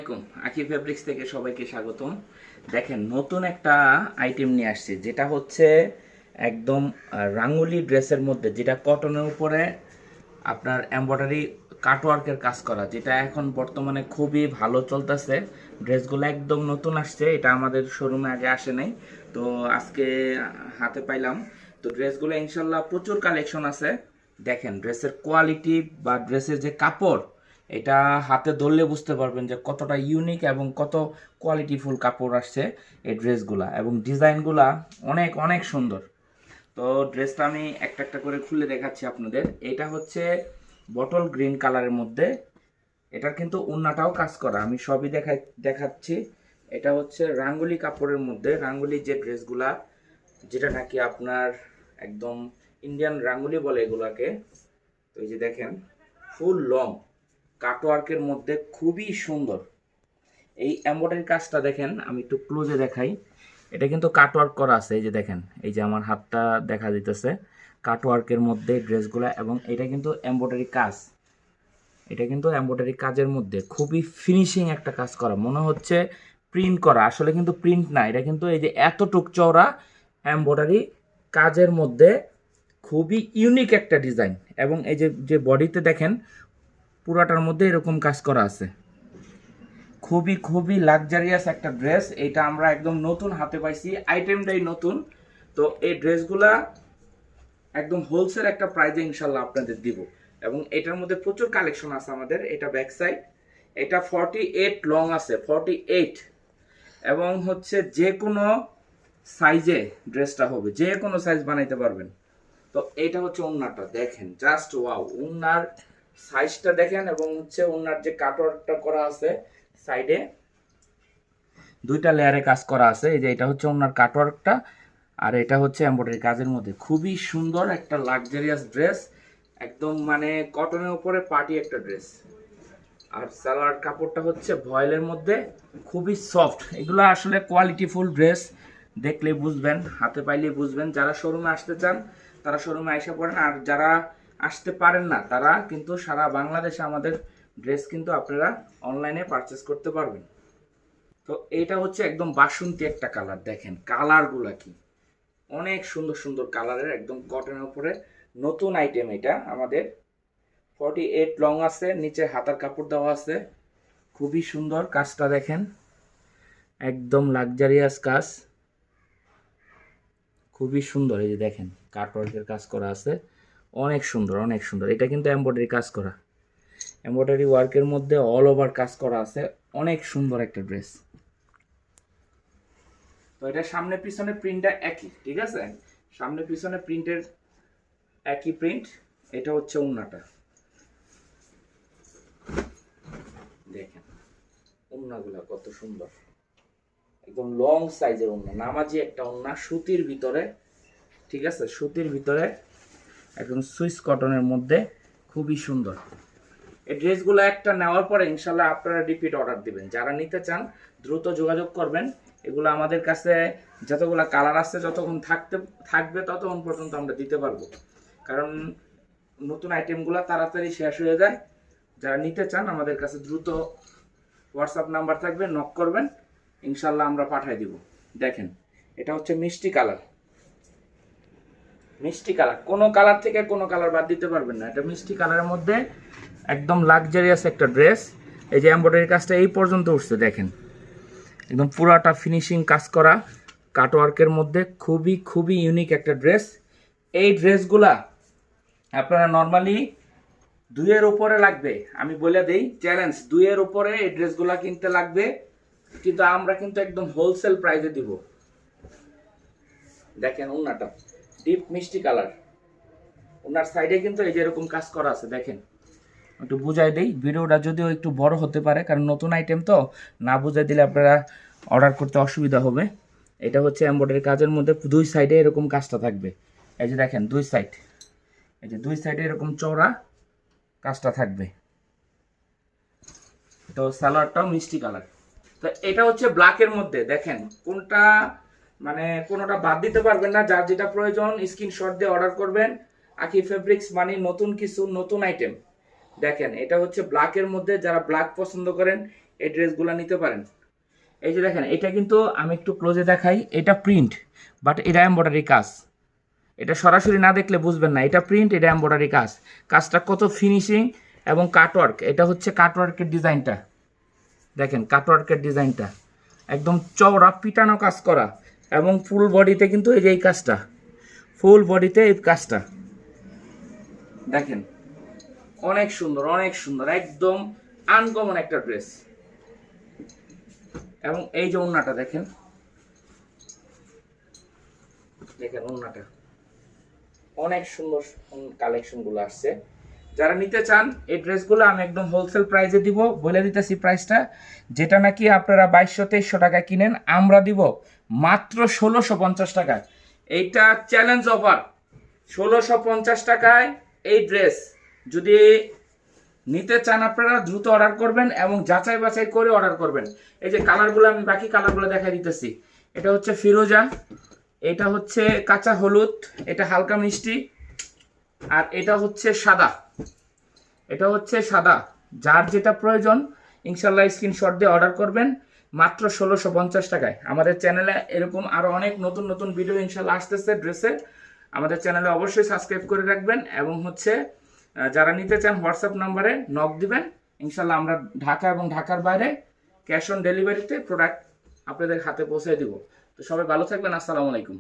আলাইকুম, আকি ফেব্রিক্স থেকে সবাইকে স্বাগতম। দেখেন নতুন একটা আইটেম নিয়ে আসছি, যেটা হচ্ছে একদম রাঙ্গুলি ড্রেসের মধ্যে, যেটা কটনের উপরে আপনার এমব্রয়ডারি কাটওয়ার্কের কাজ করা, যেটা এখন বর্তমানে খুবই ভালো চলতেছে। ড্রেসগুলো একদম নতুন আসছে, এটা আমাদের শোরুমে আগে আসে নাই, তো আজকে হাতে পাইলাম। তো ড্রেসগুলো ইনশাল্লাহ প্রচুর কালেকশন আছে। দেখেন ড্রেসের কোয়ালিটি বা ড্রেসের যে কাপড়, এটা হাতে ধরলে বুঝতে পারবেন যে কতটা ইউনিক এবং কত কোয়ালিটিফুল কাপড় আসছে এই ড্রেসগুলা, এবং ডিজাইনগুলা অনেক অনেক সুন্দর। তো ড্রেসটা আমি একটা একটা করে খুলে দেখাচ্ছি আপনাদের। এটা হচ্ছে বটল গ্রিন কালারের মধ্যে, এটার কিন্তু ওন্নাটাও কাজ করা, আমি সবই দেখাচ্ছি। এটা হচ্ছে রাঙ্গুলি কাপড়ের মধ্যে, রাঙ্গুলি যে ড্রেসগুলা, যেটা নাকি আপনার একদম ইন্ডিয়ান রাঙ্গুলি বলে এগুলাকে। তো এই যে দেখেন ফুল লং কাটওয়ার্কের মধ্যে খুবই সুন্দর এই এমব্রয়ডারি কাজটা। দেখেন আমি একটু ক্লোজে দেখাই, এটা কিন্তু কাটওয়ার্ক করা আছে। এই যে দেখেন, এই যে আমার হাতটা দেখা দিতেছে কাটওয়ার্কের মধ্যে ড্রেসগুলা, এবং এটা কিন্তু এমব্রয়ডারি কাজ, এটা কিন্তু এমব্রয়ডারি কাজের মধ্যে খুবই ফিনিশিং একটা কাজ করা, মনে হচ্ছে প্রিন্ট করা, আসলে কিন্তু প্রিন্ট না, এটা কিন্তু এই যে এতটুক চওড়া এমব্রয়ডারি কাজের মধ্যে খুবই ইউনিক একটা ডিজাইন। এবং এই যে যে বডিতে দেখেন পুরাটার মধ্যে এরকম কাজ করা আছে, খুবই খুবই লাক্সারিয়াস একটা ড্রেস। এটা আমরা একদম নতুন হাতে পাইছি, আইটেমটাই নতুন। তো এই ড্রেসগুলা একদম হোলসেল একটা প্রাইজে ইনশাল্লাহ আপনাদের দিব, এবং এটার মধ্যে প্রচুর কালেকশন আছে আমাদের। এটা ব্যাক সাইড, এটা 48 লং আছে, 48, এবং হচ্ছে যে কোনো সাইজে ড্রেসটা হবে, যে কোনো সাইজ বানাইতে পারবেন। তো এটা হচ্ছে ওন্নাটা, দেখেন জাস্ট ওয়াও, ওন্নার সাইজটা দেখেন, এবং হচ্ছে ওন্নার যে কাটওয়ার্কটা করা আছে সাইডে, দুইটা লেয়ারে কাজ করা আছে। এই যে এটা হচ্ছে ওন্নার কাটওয়ার্কটা, আর এটা হচ্ছে এমব্রয়ডারি কাজের মধ্যে খুবই সুন্দর একটা লাক্সারিয়াস ড্রেস, একদম মানে কটনের উপরে পার্টি একটা ড্রেস। আর সালোয়ার কাপড়টা হচ্ছে ভয়েলের মধ্যে, খুবই সফট। এগুলো আসলে কোয়ালিটিফুল ড্রেস, দেখলে বুঝবেন, হাতে পাইলে বুঝবেন। যারা শোরুমে আসতে চান তারা শোরুমে আইসা পড়েন, আর যারা আসতে পারেন না তারা কিন্তু সারা বাংলাদেশে আমাদের ড্রেস কিন্তু আপনারা অনলাইনে পারচেস করতে পারবেন। তো এটা হচ্ছে একদম বাসন্তী একটা কালার, দেখেন কালারগুলা কি অনেক সুন্দর সুন্দর কালারের, একদম কটনের উপরে নতুন আইটেম এটা আমাদের। 48 লং আছে, নিচে হাতার কাপড় দেওয়া আছে, খুবই সুন্দর কাজটা দেখেন, একদম লাক্সারিয়াস কাজ, খুবই সুন্দর। এই যে দেখেন কাটওয়ার্কের কাজ করা আছে, অনেক সুন্দর অনেক সুন্দর। এটা কিন্তু এমব্রয়ডারি কাজ করা, এমব্রয়ডারি ওয়ার্কের মধ্যে অল ওভার কাজ করা আছে, অনেক সুন্দর একটা ড্রেস। তো এটা সামনে পিছনে প্রিন্টটা একই, ঠিক আছে, সামনে পিছনে প্রিন্টের একই প্রিন্ট। এটা হচ্ছে ওন্নাটা, দেখেন ওন্নাগুলা কত সুন্দর, একদম লং সাইজের ওন্না, নামাজি একটা ওন্না, সুতির ভিতরে, ঠিক আছে, সুতির ভিতরে একদম সুইস কটনের মধ্যে, খুবই সুন্দর। এই ড্রেসগুলো একটা নেওয়ার পরে ইনশাল্লাহ আপনারা রিপিট অর্ডার দিবেন। যারা নিতে চান দ্রুত যোগাযোগ করবেন। এগুলো আমাদের কাছে যতগুলো কালার আছে, যতক্ষণ থাকবে ততক্ষণ পর্যন্ত আমরা দিতে পারবো, কারণ নতুন আইটেমগুলো তাড়াতাড়ি শেষ হয়ে যায়। যারা নিতে চান আমাদের কাছে দ্রুত হোয়াটসঅ্যাপ নাম্বার থাকবে, নক করবেন, ইনশাল্লাহ আমরা পাঠিয়ে দিব। দেখেন এটা হচ্ছে মিষ্টি কালার, মিষ্টি কালার, কোনো কালার থেকে কোনো কালার বাদ দিতে পারবেন না। এটা মিষ্টি কালারের মধ্যে একদম লাক্সারিয়াস একটা ড্রেস। এই যে এমব্রয়ডারি কাজটা এই পর্যন্ত উঠছে, দেখেন একদম পুরাটা ফিনিশিং কাজ করা কাটওয়ার্কের মধ্যে, খুবই খুবই ইউনিক একটা ড্রেস। এই ড্রেসগুলা আপনারা নর্মালি 2-এর উপরে লাগবে, আমি বলে দেই চ্যালেঞ্জ, 2-এর উপরে এই ড্রেসগুলা কিনতে লাগবে, কিন্তু আমরা কিন্তু একদম হোলসেল প্রাইসে দিব। দেখেন ওন্নাটা ডিপ মিষ্টি কালার, ওনার সাইডে কিন্তু এই যে এরকম কাজ করা আছে, দেখেন একটু বুঝাই দেই। ভিডিওটা যদিও একটু বড় হতে পারে, কারণ নতুন আইটেম তো, না বুঝাই দিলে আপনারা অর্ডার করতে অসুবিধা হবে। এটা হচ্ছে এমব্রয়ডারি কাজের মধ্যে, দুই সাইডে এরকম কাজটা থাকবে। এই যে দেখেন দুই সাইড, এই যে দুই সাইডে এরকম চওড়া কাজটা থাকবে। তো সালোয়ারটাও মিষ্টি কালার। তো এটা হচ্ছে ব্ল্যাকের মধ্যে, দেখেন কোনটা মানে কোনোটা বাদ দিতে পারবেন না। যার যেটা প্রয়োজন স্ক্রিনশট দিয়ে অর্ডার করবেন। আকি ফেব্রিক্স মানে নতুন কিছু, নতুন আইটেম। দেখেন এটা হচ্ছে ব্ল্যাকের মধ্যে, যারা ব্ল্যাক পছন্দ করেন এই ড্রেসগুলো নিতে পারেন। এই যে দেখেন, এটা কিন্তু আমি একটু ক্লোজে দেখাই, এটা প্রিন্ট বাট এটা এমব্রয়ডারি কাজ। এটা সরাসরি না দেখলে বুঝবেন না, এটা প্রিন্ট, এটা এমব্রয়ডারি কাজ। কাজটা কত ফিনিশিং এবং কাটওয়ার্ক, এটা হচ্ছে কাটওয়ার্কের ডিজাইনটা। দেখেন কাটওয়ার্কের ডিজাইনটা একদম চওড়া পিটানো কাজ করা, এবং ফুল বডিতে কিন্তু এই যে এই কাজটা, ফুল বডিতে এই কাজটা দেখেন, অনেক সুন্দর, অনেক সুন্দর, একদম আনকমন একটা ড্রেস। এবং এই যে ওড়নাটা দেখেন, দেখেন ওড়নাটা অনেক সুন্দর কালেকশনগুলো আসছে। যারা নিতে চান এই ড্রেসগুলো আমি একদম হোলসেল প্রাইসে দিব, বলে দিতেছি প্রাইসটা। যেটা নাকি আপনারা 2200-2300 টাকায় কিনেন, আমরা দিব মাত্র 1650 টাকায়। এইটা চ্যালেঞ্জ অফার, 1650 টাকায় এই ড্রেস। যদি নিতে চান আপনারা দ্রুত অর্ডার করবেন এবং যাচাই বাছাই করে অর্ডার করবেন। এই যে কালারগুলো আমি বাকি কালারগুলো দেখাই দিতেছি। এটা হচ্ছে ফিরোজা, এটা হচ্ছে কাঁচা হলুদ, এটা হালকা মিষ্টি, আর এটা হচ্ছে সাদা। এটা হচ্ছে সাদা। যার যেটা প্রয়োজন ইনশাল্লাহ স্ক্রিনশট দিয়ে অর্ডার করবেন মাত্র 1650 টাকায়। আমাদের চ্যানেলে এরকম আরও অনেক নতুন নতুন ভিডিও ইনশাল্লাহ আসতেছে ড্রেসের। আমাদের চ্যানেলে অবশ্যই সাবস্ক্রাইব করে রাখবেন, এবং হচ্ছে যারা নিতে চান হোয়াটসঅ্যাপ নাম্বারে নক দিবেন। ইনশাল্লাহ আমরা ঢাকা এবং ঢাকার বাইরে ক্যাশ অন ডেলিভারিতে প্রোডাক্ট আপনাদের হাতে পৌঁছে দিব। তো সবাই ভালো থাকবেন, আসসালামু আলাইকুম।